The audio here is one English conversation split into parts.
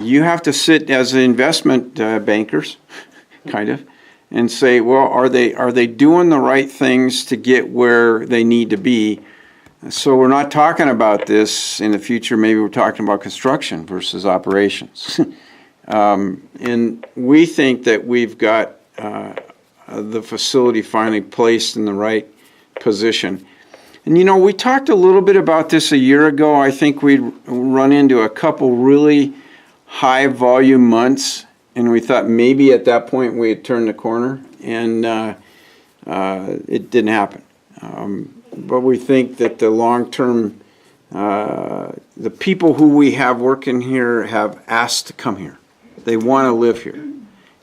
you have to sit as investment bankers, kind of, and say, well, are they doing the right things to get where they need to be? So we're not talking about this in the future. Maybe we're talking about construction versus operations. And we think that we've got the facility finally placed in the right position. And you know, we talked a little bit about this a year ago. I think we'd run into a couple really high volume months, and we thought maybe at that point we had turned the corner, and it didn't happen. But we think that the long term, the people who we have working here have asked to come here. They want to live here,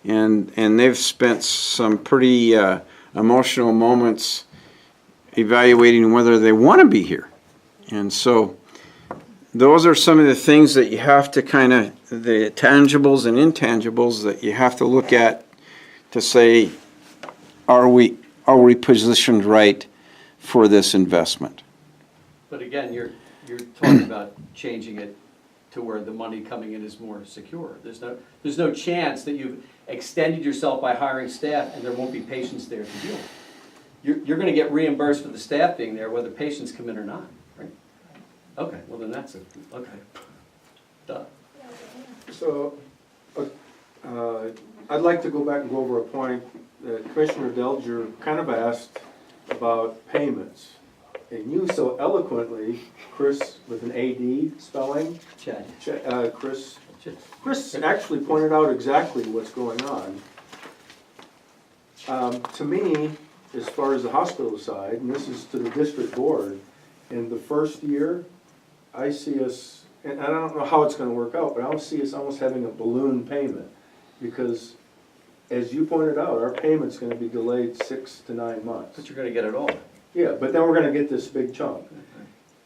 and they've spent some pretty emotional moments evaluating whether they want to be here. And so those are some of the things that you have to kind of, the tangibles and intangibles that you have to look at to say, are we positioned right for this investment? But again, you're talking about changing it to where the money coming in is more secure. There's no chance that you've extended yourself by hiring staff and there won't be patients there to deal with. You're going to get reimbursed for the staff being there whether patients come in or not, right? Okay, well then that's it. Okay. Done. So, I'd like to go back and go over a point that Commissioner Delger kind of asked about payments. And you so eloquently, Chris with an AD spelling, Chad. Chris actually pointed out exactly what's going on. To me, as far as the hospital side, and this is to the district board, in the first year, I see us, and I don't know how it's gonna work out, but I don't see us almost having a balloon payment. Because, as you pointed out, our payment's gonna be delayed 6 to 9 months. But you're going to get it all. Yeah, but then we're gonna get this big chunk.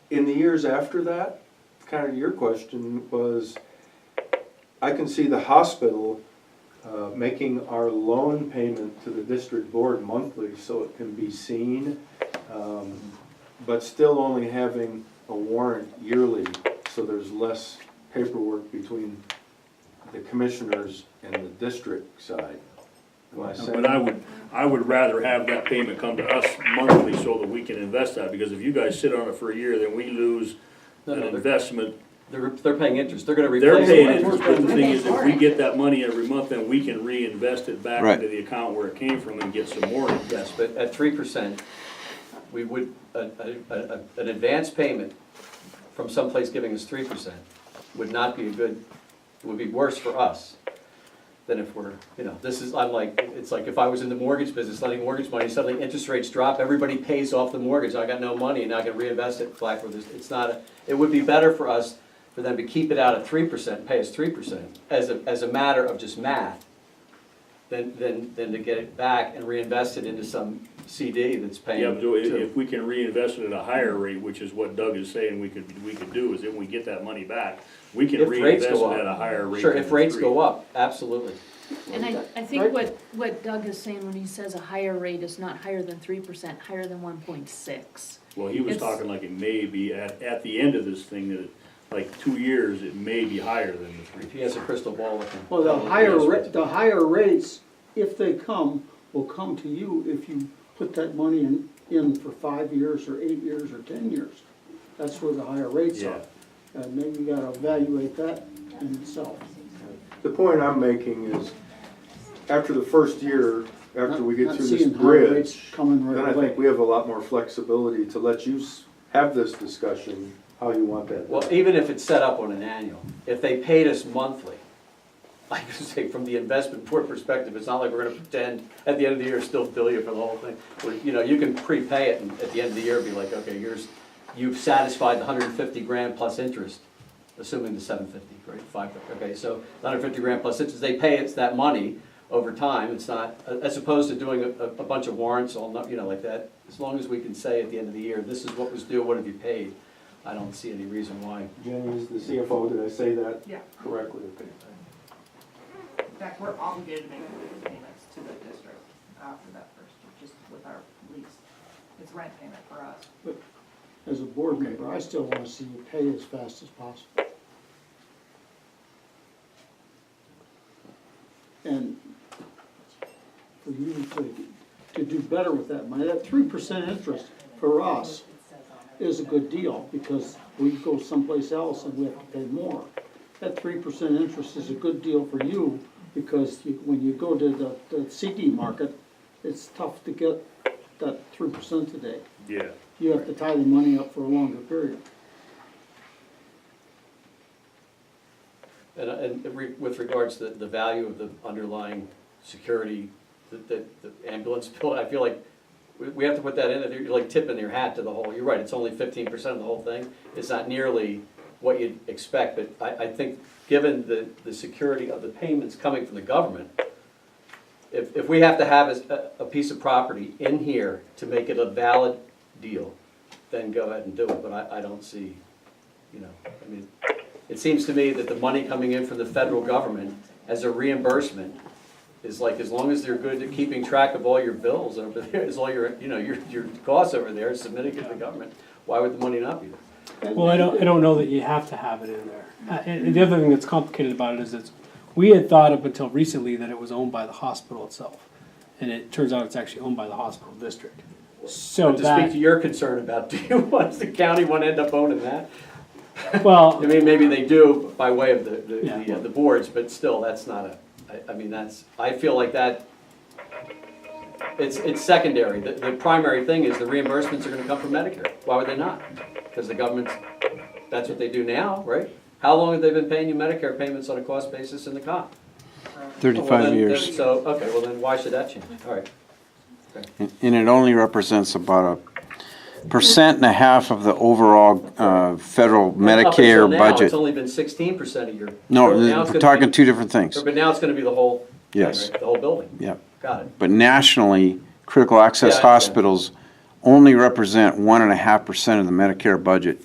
In the years after that, kind of your question was, I can see the hospital making our loan payment to the district board monthly so it can be seen, but still only having a warrant yearly, so there's less paperwork between the commissioners and the district side. Am I saying? But I would rather have that payment come to us monthly so that we can invest that, because if you guys sit on it for a year, then we lose an investment. They're paying interest. They're going to They're replace paying it. interest, but the thing is, if we get that money every month, then we can reinvest it back Right. into the account where it came from and get some more interest. Yes, but at 3%, we would, an advance payment from someplace giving us 3% would not be a good, it would be worse for us than if we're, you know, it's like if I was in the mortgage business, lending mortgage money, suddenly interest rates drop, everybody pays off the mortgage, I got no money, and now I can reinvest it back where it's not, it would be better for us, for them to keep it out at 3%, pay us 3%, as a matter of just math, than to get it back and reinvest it into some CD that's paying. Yeah, but if we can reinvest it at a higher rate, which is what Doug is saying we could do, is if we get that money back, we can If rates reinvest go it up. at a higher rate. Sure, than if the rates 3. go up, absolutely. And I think what Doug is saying when he says a higher rate is not higher than 3%, higher than 1.6. Well, he was It's- talking like it may be at the end of this thing, that like 2 years, it may be higher than the If he 3. has a crystal ball, it can. Well, the higher rates, if they come, will come to you if you put that money in for 5 years or 8 years or 10 years. That's where the higher rates Yeah. are. And then you gotta evaluate that in itself. The point I'm making is, after the first year, after we get Not through this seeing higher rates bridge, coming then right I away. think we have a lot more flexibility to let you have this discussion, how you want that. Well, even if it's set up on an annual, if they paid us monthly, like I say, from the investment board perspective, it's not like we're gonna pretend at the end of the year still bill you for the whole thing. You know, you can prepay it and at the end of the year be like, okay, you've satisfied the 150 grand plus interest, assuming the 750, right, 550, okay, so 150 grand plus interest, they pay us that money over time, it's not, as opposed to doing a bunch of warrants, all, you know, like that, as long as we can say at the end of the year, this is what was due, what have you paid, I don't see any reason why. Jenny is the CFO, did I say that Yeah. correctly? Okay. In fact, we're obligated to make payments to the district after that first year, just with our lease. It's rent payment for us. As a board member, I still wanna see you pay as fast as possible. you to do better with that money. That 3% interest for us is a good deal, because we go someplace else and we have to pay more. That 3% interest is a good deal for you, because when you go to the CD market, it's tough to get that 3% today. Yeah. You have to tie the money up for a longer period. With regards to the value of the underlying security, the ambulance bill, I feel like we have to put that in, there. You're like tipping your hat to the whole, you're right, it's only 15% of the whole thing. It's not nearly what you'd expect, but I think given the security of the payments coming from the government, if we have to have a piece of property in here to make it a valid deal, then go ahead and do it, but I don't see, I mean, it seems to me that the money coming in from the federal government as a reimbursement is like, as long as they're good at keeping track of all your bills over there, is all your costs over there, submitting it to the government, why would the money not be there? Well, I don't know that you have to have it in there. And the other thing that's complicated about it is we had thought up until recently that it was owned by the hospital itself. And it turns out it's actually owned by the hospital district. So But to speak to your concern about, do you want the county want to end up owning that? well, I mean, maybe they do by way of Yeah. the boards, but still, that's not I feel like that, it's secondary. The primary thing is the reimbursements are gonna come from Medicare. Why would they not? Because the government's, that's what they do now, right? How long have they been paying you Medicare payments on a cost basis in the comp? 35 years. So, okay, well then why should that change? All right. And it only represents about 1.5% of the overall federal Up until Medicare now, budget. It's only been 16% of your. No, now it's we're gonna talking be- two different things. But now it's gonna be the whole thing, Yes. right? The whole building. Yep. Got it. But nationally, critical access Yeah, hospitals only represent 1.5% of the Medicare budget,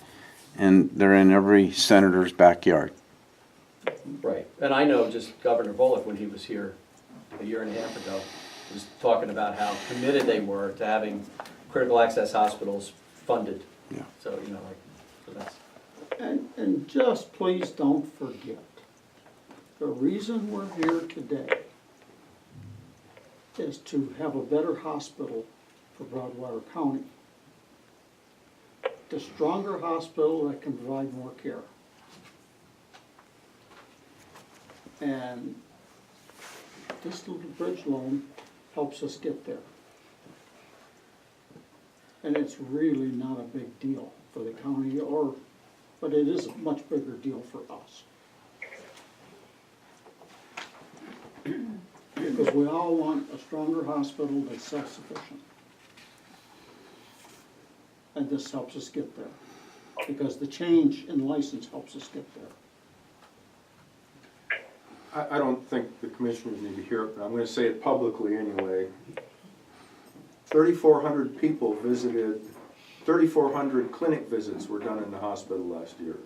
and they're in every senator's backyard. Right, and I know just Governor Bullock, when he was here a year and a half ago, was talking about how committed they were to having critical access hospitals funded. Yeah. So, so that's, And just please don't forget, the reason we're here today is to have a better hospital for Broadwater County. The stronger hospital that can provide more care. And this little bridge loan helps us get there. And it's really not a big deal for the county, but it is a much bigger deal for us. Because we all want a stronger hospital that's self-sufficient. And this helps us get there, because the change in license helps us get there. I don't think the commissioners need to hear it, but I'm gonna say it publicly anyway. 3,400 people visited, 3,400 clinic visits were done in the hospital last year.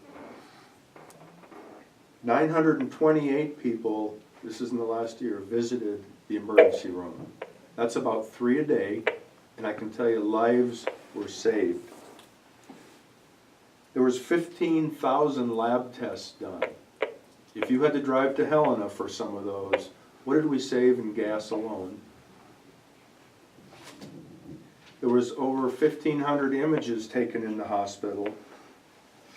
928 people, this is in the last year, visited the emergency room. That's about 3 a day, and I can tell you lives were saved. There was 15,000 lab tests done. If you had to drive to Helena for some of those, what did we save in gas alone? There was over 1,500 images taken in the hospital.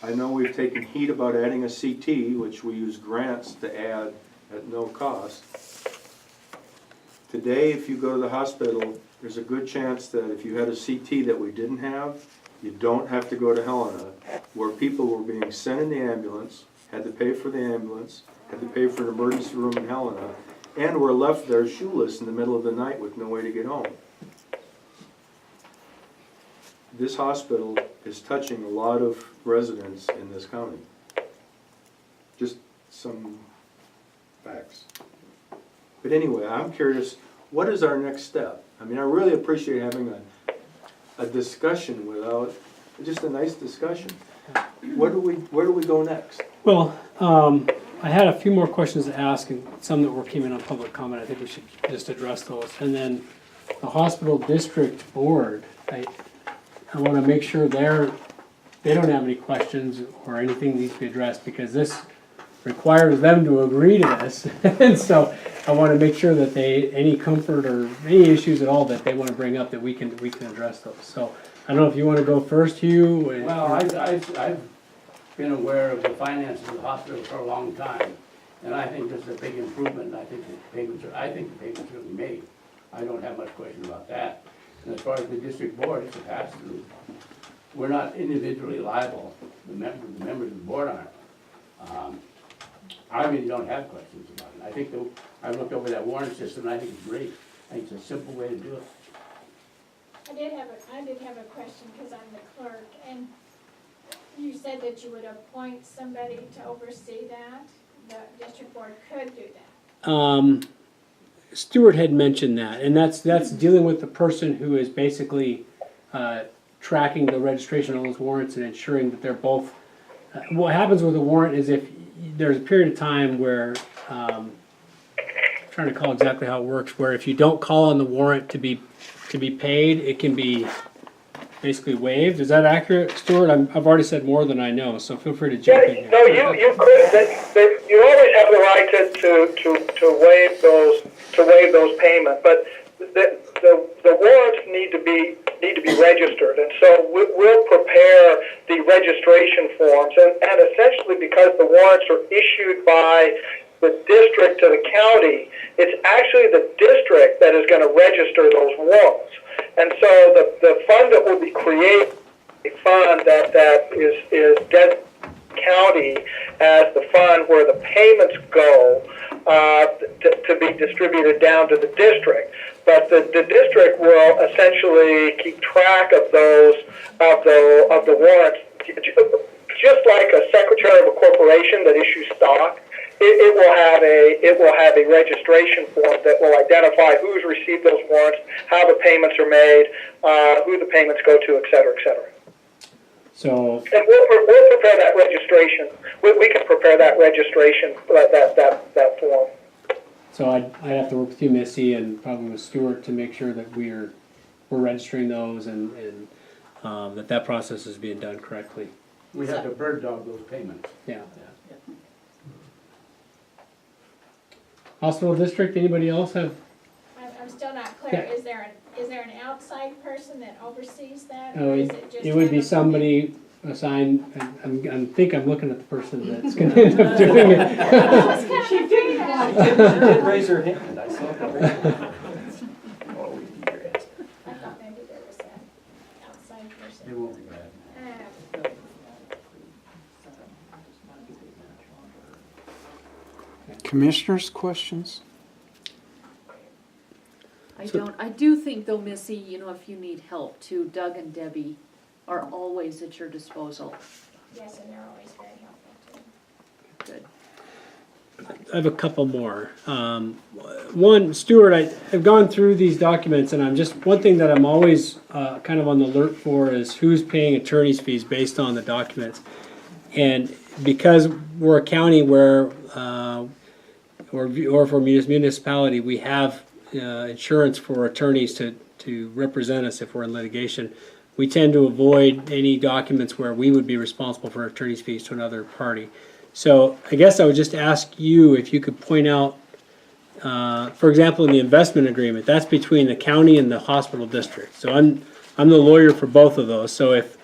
I know we've taken heat about adding a CT, which we use grants to add at no cost. Today, if you go to the hospital, there's a good chance that if you had a CT that we didn't have, you don't have to go to Helena, where people were being sent in the ambulance, had to pay for the ambulance, had to pay for an emergency room in Helena, and were left there shoeless in the middle of the night with no way to get home. This hospital is touching a lot of residents in this county. Just some facts. But anyway, I'm curious, what is our next step? I mean, I really appreciate having a discussion without, just a nice discussion. Where do we go next? well, I had a few more questions to ask, and some that came in on public comment. I think we should just address those. And then the hospital district board, I want to make sure they don't have any questions or anything needs to be addressed, because this requires them to agree to this. And so I wanna make sure that any comfort or any issues at all that they wanna bring up, that we can address those. So, I don't know if you wanna go first, Hugh? Well, I've been aware of the finances of the hospital for a long time, and I think this is a big improvement, and I think the payments will be made. I don't have much question about that. And as far as the district board, it's a pass-through. We're not individually liable, the members of the board aren't. I really don't have questions about it. I think I looked over that warrant system, and I think it's great. I think it's a simple way to do it. I did have a question, because I'm the clerk, and you said that you would appoint somebody to oversee that? The district board could do that? Stuart had mentioned that, and that's dealing with the person who is basically tracking the registration of those warrants and ensuring that they're both. What happens with a warrant is if there's a period of time where, I'm trying to call exactly how it works, where if you don't call on the warrant to be paid, it can be basically waived. Is that accurate, Stuart? I've already said more than I know, so feel free to jump in here. No, you could, you always have the right to waive those payments, but the warrants need to be registered, and so we'll prepare the registration forms, and essentially because the warrants are issued by the district to the county, it's actually the district that is going to register those warrants. And so the fund that will be created, a fund that is designated county as the fund where the payments go to be distributed down to the district. But the district will essentially keep track of those of the warrants, just like a secretary of a corporation that issues stock. It will have a registration form that will identify who's received those warrants, how the payments are made, who the payments go to, et cetera, et cetera. So. And we'll prepare that registration. We can prepare that registration, that form. So I'd have to work with you, Missy, and probably with Stuart to make sure that we're registering those and that process is being done correctly. We have to bird dog those payments. Yeah. Hospital district, anybody else have? I'm still not clear. Yeah. Is there an outside person that oversees that? Oh, or is it just it would be handled? somebody assigned, I think I'm looking at the person that's gonna end up doing it. I was kind of afraid of that. She did raise her hand, I saw her raise her hand. Oh, we need your ass. I thought maybe there was an outside person. It won't be bad. Commissioners, questions? I do think though, Missy, you know, if you need help too, Doug and Debbie are always at your disposal. Yes, and they're always very helpful too. Good. I have a couple more. One, Stuart, I've gone through these documents and one thing that I'm always kind of on the alert for is who's paying attorney's fees based on the documents. And because we're a county where, or for a municipality, we have insurance for attorneys to represent us if we're in litigation, we tend to avoid any documents where we would be responsible for attorney's fees to another party. So I guess I would just ask you if you could point out, for example, in the investment agreement, that's between the county and the hospital district. So I'm the lawyer for both of those. So if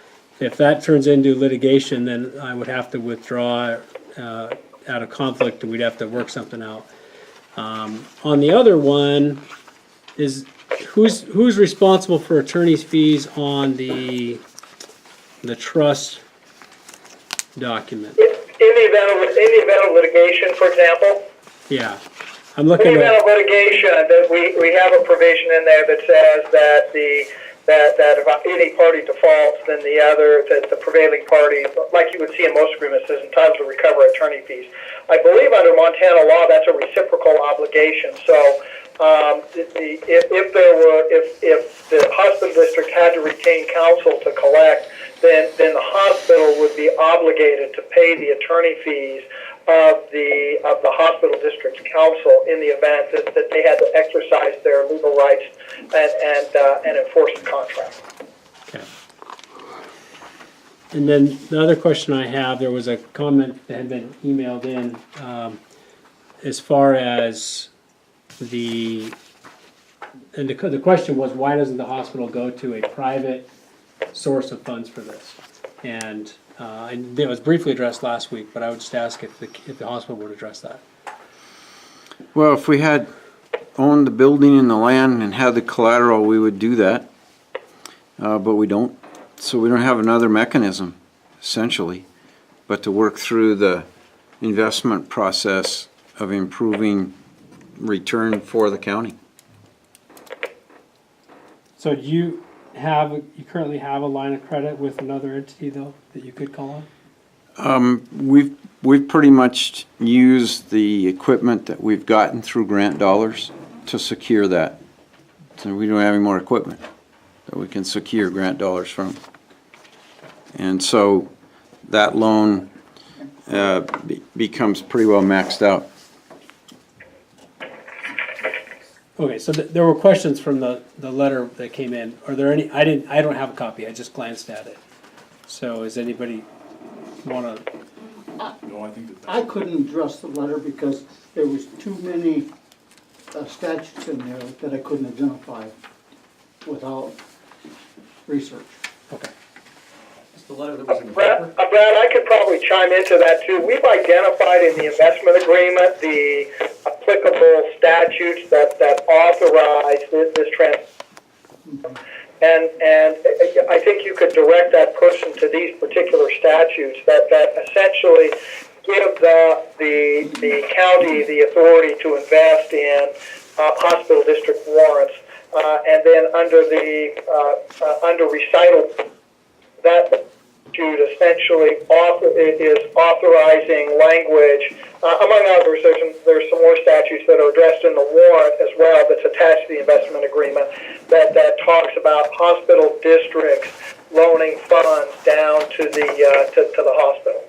that turns into litigation, then I would have to withdraw out of conflict, and we'd have to work something out. On the other one, is who's responsible for attorney's fees on the trust document? In the event of litigation, for example. Yeah, I'm In looking the event at. of litigation, that we have a provision in there that says that that if any party defaults, then the prevailing party, like you would see in most agreements, is entitled to recover attorney fees. I believe under Montana law, that's a reciprocal obligation. So if the hospital district had to retain counsel to collect, then the hospital would be obligated to pay the attorney fees of the hospital district's counsel in the event that they had to exercise their legal rights and enforce the contract. Okay. And then the other question I have, there was a comment that had been emailed in as far as the question was, why doesn't the hospital go to a private source of funds for this? And it was briefly addressed last week, but I would just ask if the hospital would address that. Well, if we had owned the building and the land and had the collateral, we would do that. But we don't, so we don't have another mechanism, essentially, but to work through the investment process of improving return for the county. So do you currently have a line of credit with another entity though, that you could call on? We've pretty much used the equipment that we've gotten through grant dollars to secure that. So we don't have any more equipment that we can secure grant dollars from. And so that loan becomes pretty well maxed out. Okay, so there were questions from the letter that came in. Are there any, I don't have a copy, I just glanced at it. So is anybody wanna, No, I think that. I couldn't address the letter because there was too many statutes in there that I couldn't identify without research. okay. It's the letter that was in the Brad, paper. I could probably chime into that too. We've identified in the investment agreement the applicable statutes that authorize this transaction. And I think you could direct that person to these particular statutes that essentially give the county the authority to invest in hospital district warrants. And then under recital, that statute essentially is authorizing language. Among others, there's some more statutes that are addressed in the warrant as well that's attached to the investment agreement that talks about hospital districts loaning funds down to the hospital.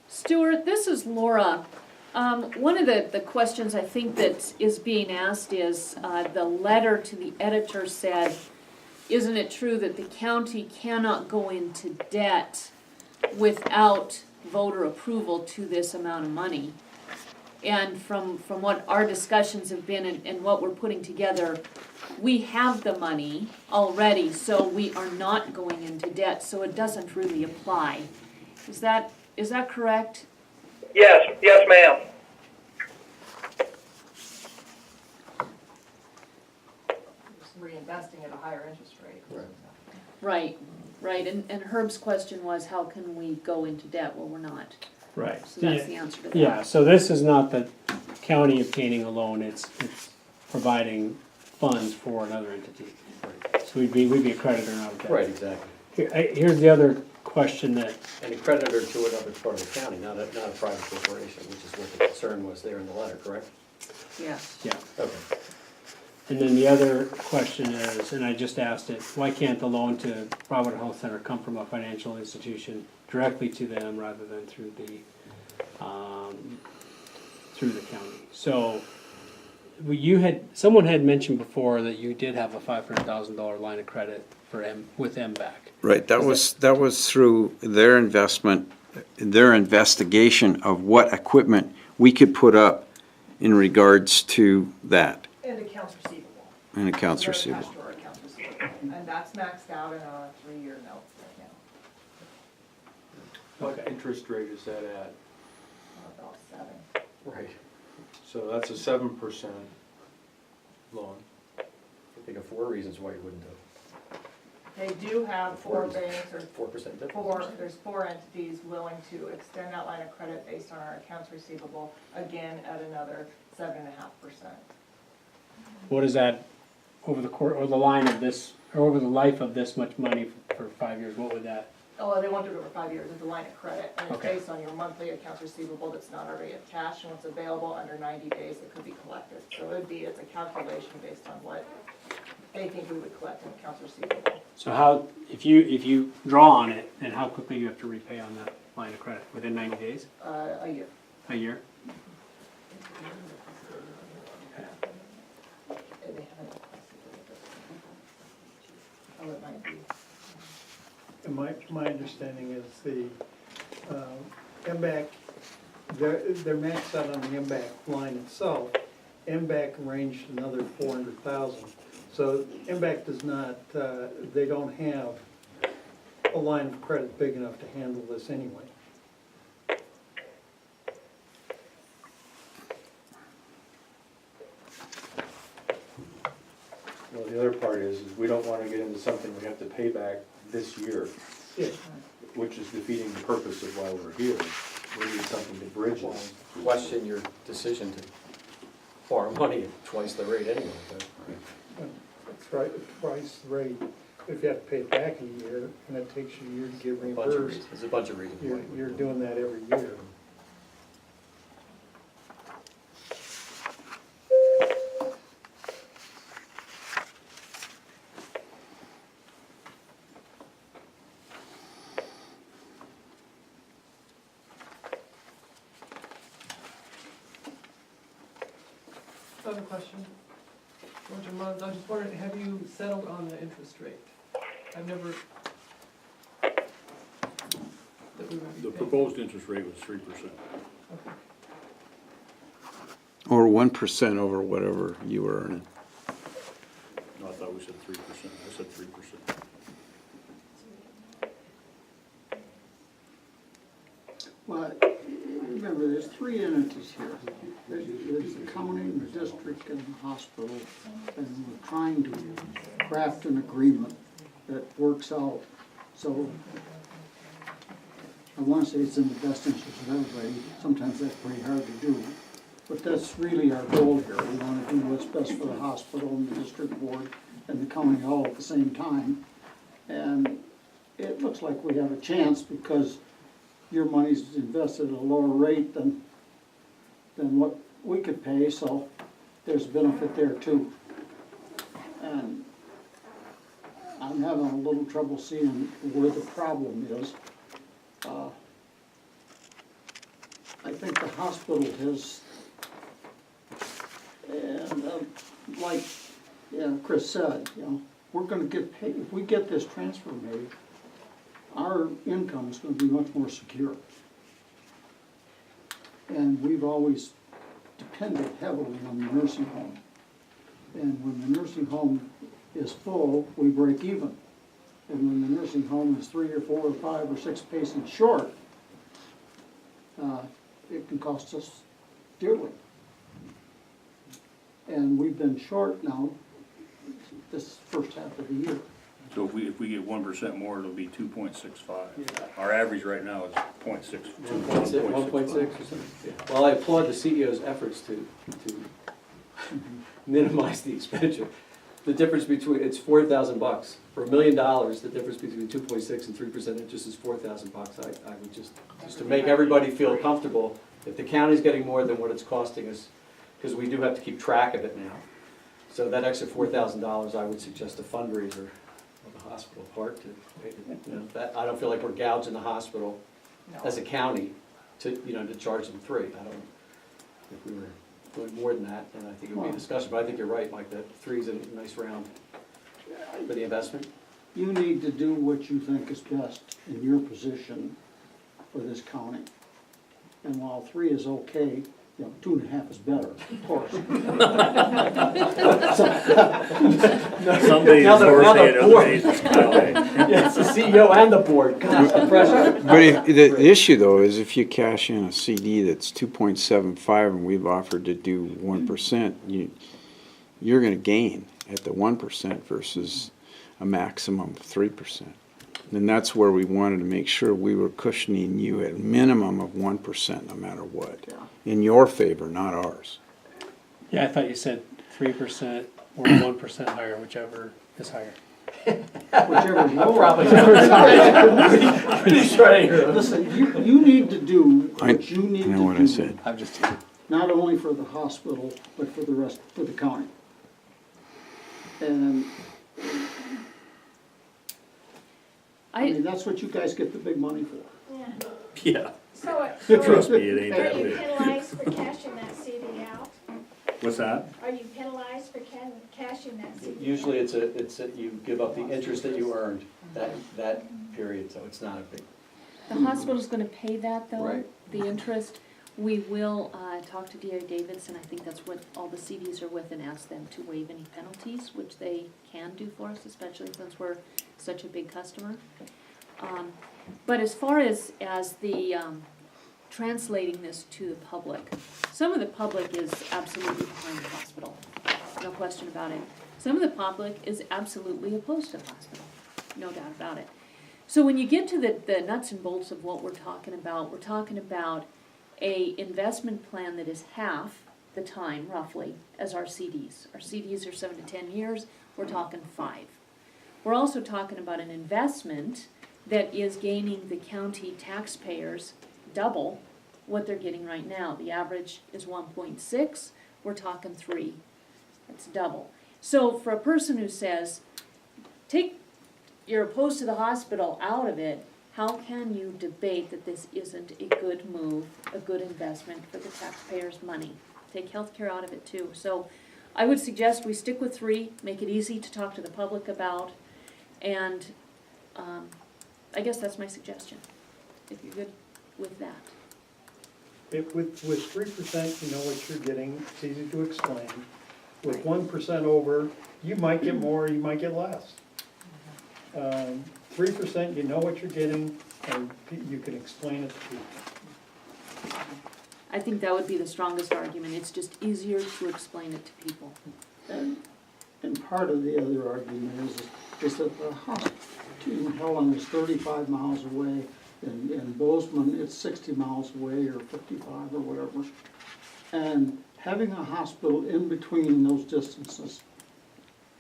Stuart, this is Laura. One of the questions I think that is being asked is, the letter to the editor said, isn't it true that the county cannot go into debt without voter approval to this amount of money? And from what our discussions have been and what we're putting together, we have the money already, so we are not going into debt, so it doesn't really apply. Is that correct? Yes, ma'am. Just reinvesting at a higher interest rate. Right. Right, and Herb's question was, how can we go into debt? Well, we're not. Right. So that's the answer to that. Yeah, so this is not the county obtaining a loan, it's providing funds for another entity. So we'd be a creditor, not a debtor. Right, exactly. Here's the other question that, And a creditor to another part of the county, not a private corporation, which is what the concern was there in the letter, correct? Yes. yeah. Okay. And then the other question is, and I just asked it, why can't the loan to Provident Health Center come from a financial institution directly to them rather than through the county? So, someone had mentioned before that you did have a $500,000 line of credit with MBAC. Right, that was through their investigation of what equipment we could put up in regards to that, And accounts receivable. in accounts They're receivable. attached to our accounts receivable. And that's maxed out in a 3-year note right now. What interest rate is that at? About 7. Right. So that's a 7% loan. I think of 4 reasons why you wouldn't do it. They do have 4 banks or 4% difference. there's 4 entities willing to extend that line of credit based on our accounts receivable, again, at another 7.5%. What is that over the line of this, or over the life of this much money for 5 years? What would that? Oh, they want to do it over 5 years, it's a line of credit, and it's Okay. based on your monthly accounts receivable that's not already attached, and what's available under 90 days that could be collected. So it's a calculation based on what they think we would collect in accounts receivable. So how, if you draw on it, then how quickly you have to repay on that line of credit? Within 90 days? A year. A year? They haven't requested it at this point. Oh, it might be. My understanding is the MBAC they're maxed out on the MBAC line itself. MBAC arranged another 400,000. So MBAC does not, they don't have a line of credit big enough to handle this anyway. Well, the other part is we don't wanna get into something we have to pay back this year, Yeah. which is defeating the purpose of why we're here. We need something to bridge this. Question your decision to borrow money at twice the rate anyway, but. That's right, twice the rate. If you have to pay it back a year, and it takes you a year to get A bunch of reimbursed, reasons, there's a bunch of reasons why. you're doing that every year. I have a question. Roger Muggs, I was just wondering, have you settled on the interest rate? I've never. That we would be The paying. proposed interest rate was 3%. Okay. Or 1% over whatever you were earning. No, I thought we said 3%. I said 3%. Well, remember, there's three entities here. There's the county, the district, and the hospital. And we're trying to craft an agreement that works out. So I want to say it's in the best interest of everybody. Sometimes that's pretty hard to do. But that's really our goal here. We want to do what's best for the hospital and the district board and the county all at the same time. And it looks like we have a chance because your money's invested at a lower rate than what we could pay, so there's benefit there too. And I'm having a little trouble seeing where the problem is. I think the hospital has, and like Chris said, we're gonna get paid, if we get this transfer made, our income is gonna be much more secure. And we've always depended heavily on the nursing home. And when the nursing home is full, we break even. And when the nursing home is 3 or 4 or 5 or 6 patients short, it can cost us dearly. And we've been short now this first half of the year. So if we get 1% more, it'll be 2.65. Our average right now is 0.62. 1.6 or something? Well, I applaud the CEO's efforts to minimize the expenditure. The difference between, it's $4,000. For $1 million, the difference between 2.6 and 3% interest is $4,000. I would just to make everybody feel comfortable, if the county's getting more than what it's costing us, because we do have to keep track of it now. So that extra $4,000, I would suggest a fundraiser of the hospital part to, that, I don't feel like we're gouging the hospital as a county to, to charge them 3. I don't, if we were doing more than that, then I think it would be a discussion, but I think you're right, Mike, that 3 is a nice round for the investment. You need to do what you think is best in your position for this county. And while 3 is okay, 2.5 is better, of course. Some days Now it's the- horse now the head, other board- days it's cow head. Yeah, it's the CEO and the board, gosh, the pressure. But the issue though is if you cash in a CD that's 2.75 and we've offered to do 1%, you're gonna gain at the 1% versus a maximum of 3%. And that's where we wanted to make sure we were cushioning you at a minimum of 1% no matter what. In your favor, not ours. Yeah, I thought you said 3% or 1% higher, whichever is higher. Whichever is lower. Probably. Pretty sure I hear it. Listen, you need to do what you need I know to what I do, said. I'm just kidding. not only for the hospital, but for the rest, for the county. And, I mean, that's what you guys get the big money for. Yeah. Yeah, So, trust me, it ain't are that you big. penalized for cashing that CD out? What's that? Are you penalized for cashing that CD? Usually it's you give up the interest that you earned, that period, so it's not a big. The hospital's gonna pay that though, Right. the interest. We will talk to D.R. Davidson, I think that's what all the CDs are with, and ask them to waive any penalties, which they can do for us, especially since we're such a big customer. But as far as the translating this to the public, some of the public is absolutely behind the hospital, no question about it. Some of the public is absolutely opposed to the hospital, no doubt about it. So when you get to the nuts and bolts of what we're talking about a investment plan that is half the time, roughly, as our CDs. Our CDs are 7 to 10 years, we're talking 5. We're also talking about an investment that is gaining the county taxpayers double what they're getting right now. The average is 1.6, we're talking 3. That's double. So for a person who says, you're opposed to the hospital out of it, how can you debate that this isn't a good move, a good investment for the taxpayers' money? Take healthcare out of it too. So I would suggest we stick with 3, make it easy to talk to the public about, and I guess that's my suggestion, if you're good with that. With 3%, you know what you're getting, it's easy to explain. With 1% over, you might get more, you might get less. 3%, you know what you're getting, and you can explain it to people. I think that would be the strongest argument. It's just easier to explain it to people. And part of the other argument is that the hospital in Helen is 35 miles away, and in Bozeman it's 60 miles away or 55 or whatever. And having a hospital in between those distances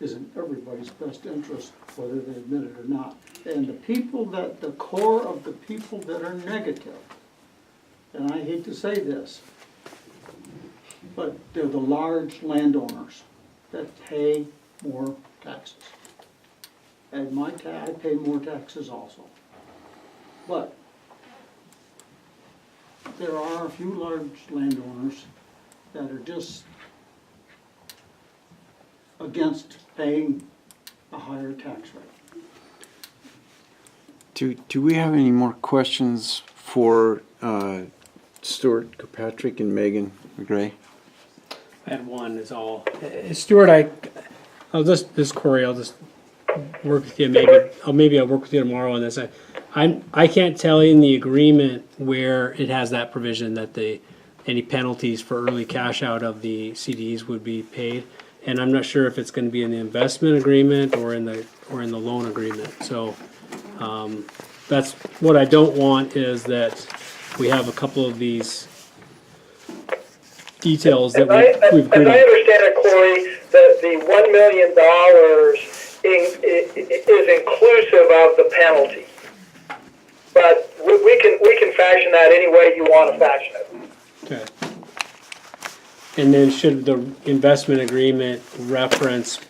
is in everybody's best interest, whether they admit it or not. And the core of the people that are negative, and I hate to say this, but they're the large landowners that pay more taxes. And I pay more taxes also. But there are a few large landowners that are just against paying a higher tax rate. Do we have any more questions for Stuart Kirkpatrick and Megan McGray? I had one is all. Stuart, I'll just Corey, I'll just work with you maybe I'll work with you tomorrow on this. I can't tell in the agreement where it has that provision that any penalties for early cash out of the CDs would be paid. And I'm not sure if it's going to be in the investment agreement or in the loan agreement. So that's what I don't want, is that we have a couple of these details that we've agreed on. As I understand it, Corey, the $1 million is inclusive of the penalty. But we can fashion that any way you want to fashion it. Okay. And then should the investment agreement reference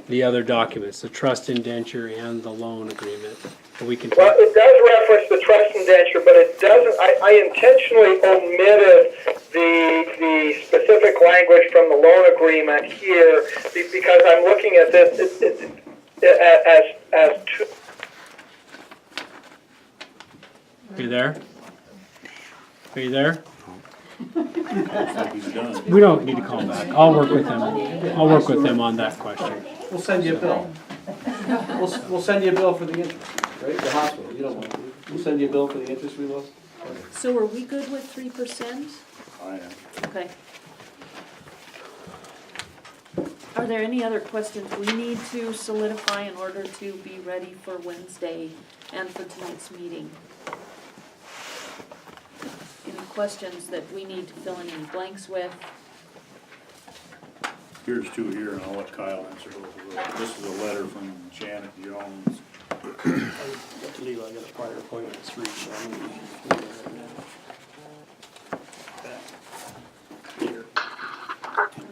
the other documents, the trust indenture and the loan agreement? We can Well, it does reference the trust indenture, but it doesn't. I intentionally omitted the specific language from the loan agreement here because I'm looking at this as two. Are you there? Are you there? He's done. We don't need to call him back. I'll work with him. I'll work with him on that question. We'll send you a bill. We'll send you a bill for the interest, right? The hospital, you don't want to. We'll send you a bill for the interest we lost. So are we good with 3%? I am. Okay. Are there any other questions we need to solidify in order to be ready for Wednesday and for tonight's meeting? Any questions that we need to fill in any blanks with? Here's two here, and I'll let Kyle answer those. This is a letter from Janet Jones. I got a prior appointment at 3, so I'm going to be right now.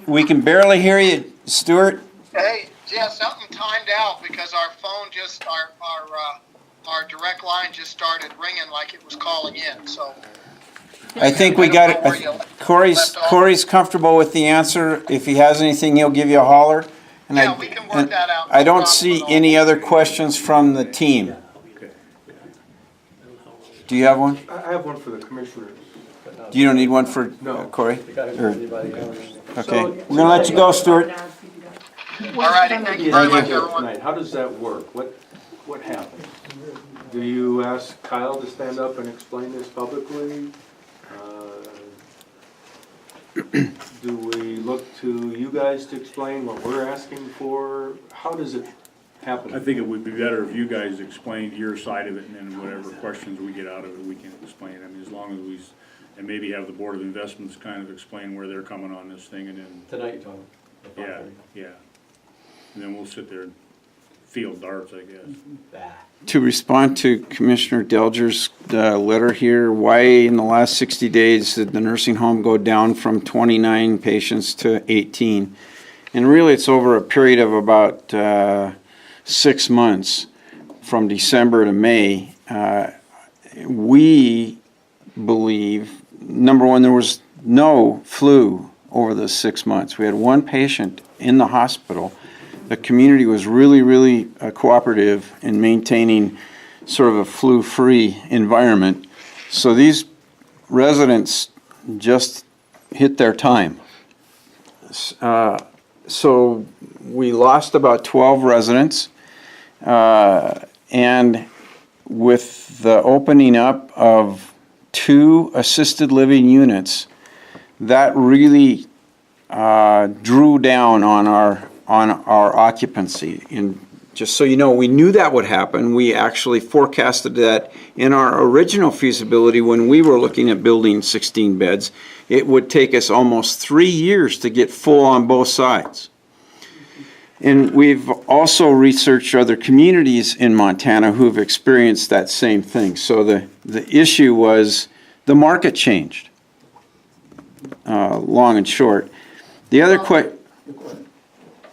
We can barely hear you, Stuart. Hey, yeah, something timed out because our phone just, our direct line just started ringing like it was calling in, so. I think we got it. Corey's comfortable with the answer. If he has anything, he'll give you a holler. And Yeah, we can work that out. I No don't problem see at all. any other questions from the team. Do you have one? I have one for the commissioners. Do you don't need one for No. Corey? The guy who's Or- anybody else. Okay, we're gonna let you go, Stuart. All righty, thank you very much, everyone. Tonight, how does that work? What happens? Do you ask Kyle to stand up and explain this publicly? Do we look to you guys to explain what we're asking for? How does it happen? I think it would be better if you guys explained your side of it, and then whatever questions we get out of it, we can explain. I mean, as long as and maybe have the Board of Investments kind of explain where they're coming on this thing, and then, Tonight you're talking. at yeah, 5:30. yeah. And then we'll sit there and field darts, I guess. Bah. To respond to Commissioner Delger's letter here, why in the last 60 days did the nursing home go down from 29 patients to 18? And really, it's over a period of about 6 months, from December to May. We believe, number one, there was no flu over the 6 months. We had one patient in the hospital. The community was really, really cooperative in maintaining sort of a flu-free environment. So these residents just hit their time. So we lost about 12 residents. And with the opening up of 2 assisted living units, that really drew down on our occupancy. And just so you know, we knew that would happen. We actually forecasted that in our original feasibility when we were looking at building 16 beds. It would take us almost 3 years to get full on both sides. And we've also researched other communities in Montana who've experienced that same thing. So the issue was the market changed, long and short. The other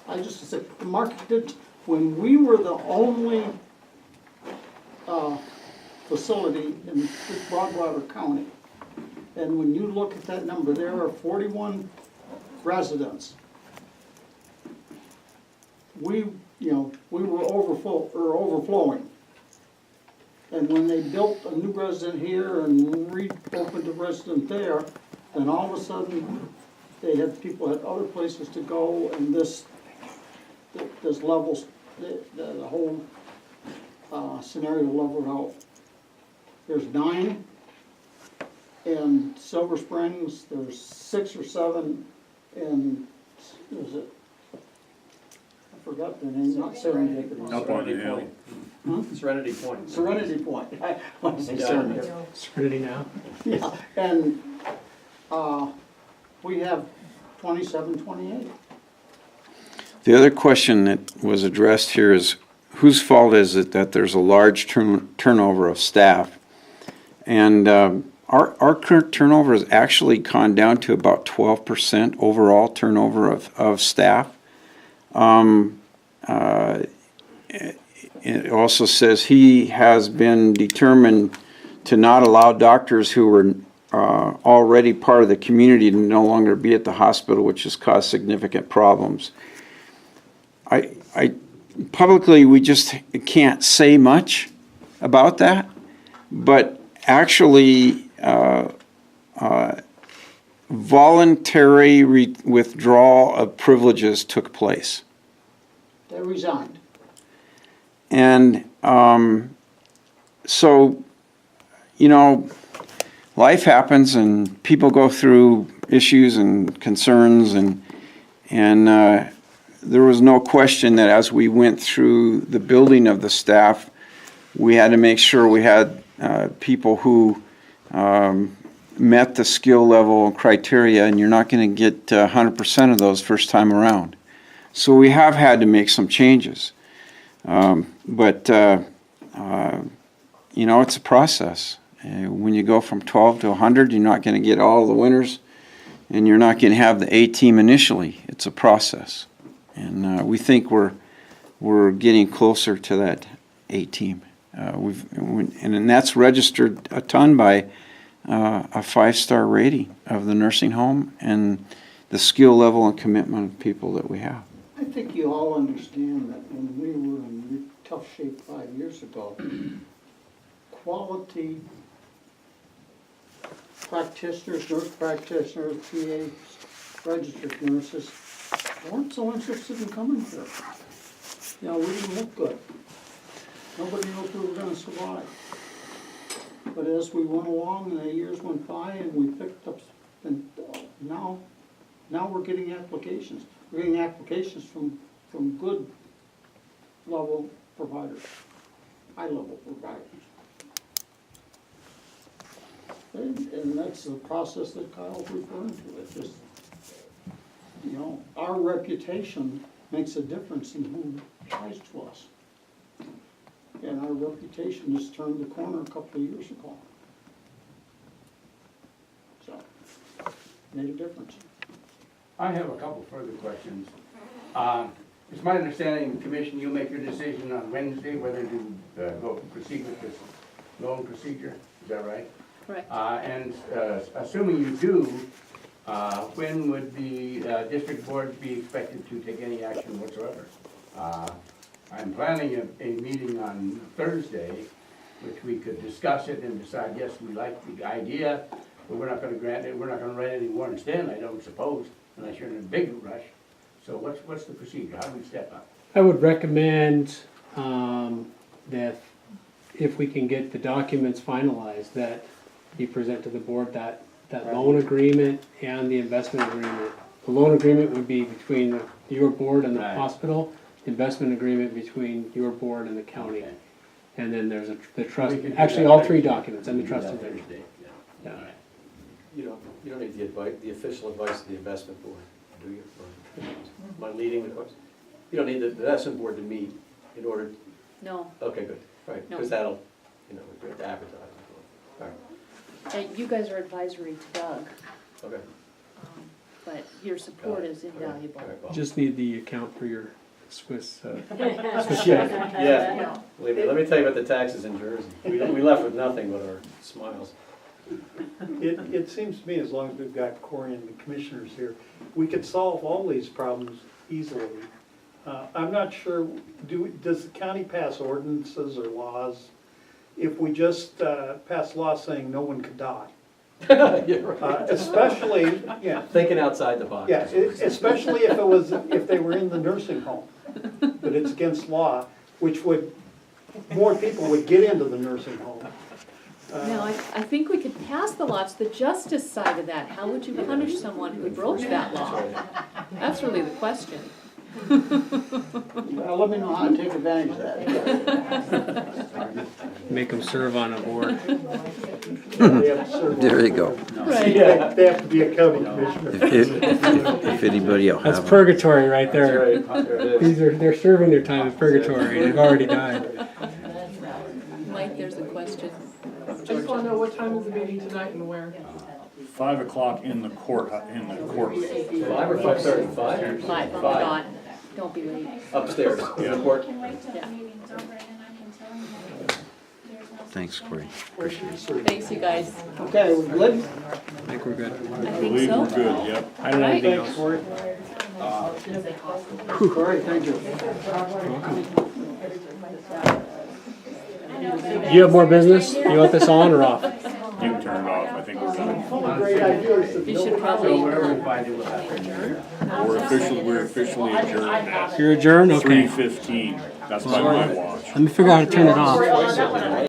I just said, the market did, when we were the only facility in Broadwater County, and when you look at that number, there are 41 residents. We were overflowing. And when they built a new resident here and reopened a resident there, then all of a sudden, people had other places to go, and this levels, the whole scenario leveled out. There's 9 in Silver Springs, there's 6 or 7 in, is it? I forgot the name, not Serendipity. Up on the hill. Serenity Point. Serenity Point. I want to say Serenity. Serenity now? Yeah, and we have 27, 28. The other question that was addressed here is, whose fault is it that there's a large turnover of staff? And our current turnover has actually gone down to about 12% overall turnover of staff. It also says he has been determined to not allow doctors who were already part of the community to no longer be at the hospital, which has caused significant problems. Publicly, we just can't say much about that, but actually, voluntary withdrawal of privileges took place. They resigned. And so, life happens and people go through issues and concerns, and there was no question that as we went through the building of the staff, we had to make sure we had people who met the skill level criteria, and you're not going to get 100% of those first time around. So we have had to make some changes. But it's a process. When you go from 12 to 100, you're not going to get all the winners, and you're not going to have the A team initially. It's a process. And we think we're getting closer to that A team. And that's registered a ton by a 5-star rating of the nursing home and the skill level and commitment of people that we have. I think you all understand that when we were in tough shape 5 years ago, quality practitioners, nurse practitioners, PAs, registered nurses weren't so interested in coming here. You know, we didn't look good. Nobody knew if we were gonna survive. But as we went along and the years went by and we picked up, and now we're getting applications. We're getting applications from good level providers, high level providers. And that's the process that Kyle's referring to. It's just, you know, our reputation makes a difference in who tries to us. And our reputation has turned the corner a couple of years ago. So, made a difference. I have a couple further questions. It's my understanding, the commission, you'll make your decision on Wednesday whether to proceed with this loan procedure, is that right? Correct. And assuming you do, when would the district board be expected to take any action whatsoever? I'm planning a meeting on Thursday, which we could discuss it and decide, yes, we like the idea, but we're not gonna grant it, we're not gonna write any warrants then, I don't suppose, unless you're in a big rush. So what's the procedure? How do we step up? I would recommend that if we can get the documents finalized, that you present to the board that loan agreement and the investment agreement. The loan agreement would be between your board and the Right. hospital, investment agreement between your board and the county. Okay. And then there's the trust, We can do actually that all three Thursday. documents and the We can do trust that agreement. Thursday, yeah. Yeah. All right. You don't need the advice, the official advice of the investment board, do you? Or am I leading the course? You don't need the investment board to meet in order, No, okay, good, right, No. because that'll, we have to advertise. All right, you guys are advisory to Doug, okay. but your support is invaluable. All right, well. Just need the account for your Swiss, Yeah, believe me, let me tell you about the taxes in Jersey. We left with nothing but our smiles. It seems to me, as long as we've got Corey and the commissioners here, we could solve all these problems easily. I'm not sure, does the county pass ordinances or laws if we just pass laws saying no one could die? Yeah, right. Especially, yeah, Thinking outside the box. yeah, especially if they were in the nursing home, but it's against law, which would, more people would get into the nursing home. Now, I think we could pass the law, it's the justice side of that. How would you punish someone who broke that law? That's really the question. Well, let me know how to take advantage of that. make them serve on a board. There you go. Right. They have to be a county commissioner. If anybody will That's have them. purgatory right there. That's right, there it is. They're serving their time in purgatory, they've already died. Mike, there's a question. I just wanna know what time is the meeting tonight and where? 5 o'clock in the court, Five or 5:35? Five, oh my God, don't be late. Upstairs, in the court. Can wait till Yeah. the meeting's over and then I can tell you that there's no. Thanks, Corey. Thanks, you guys. Okay, we good? I think we're good. I I think believe so. we're good, yep. I don't have anything Thanks, else. Corey. Corey, thank you. You have more business? You want this on or off? You can turn it off, I think we're done. Great ideas. You should So probably whatever we find, we'll have to adjourn. We're officially adjourned at You're adjourned? Okay. 3:15. That's by my watch. Let me figure out how to turn it off.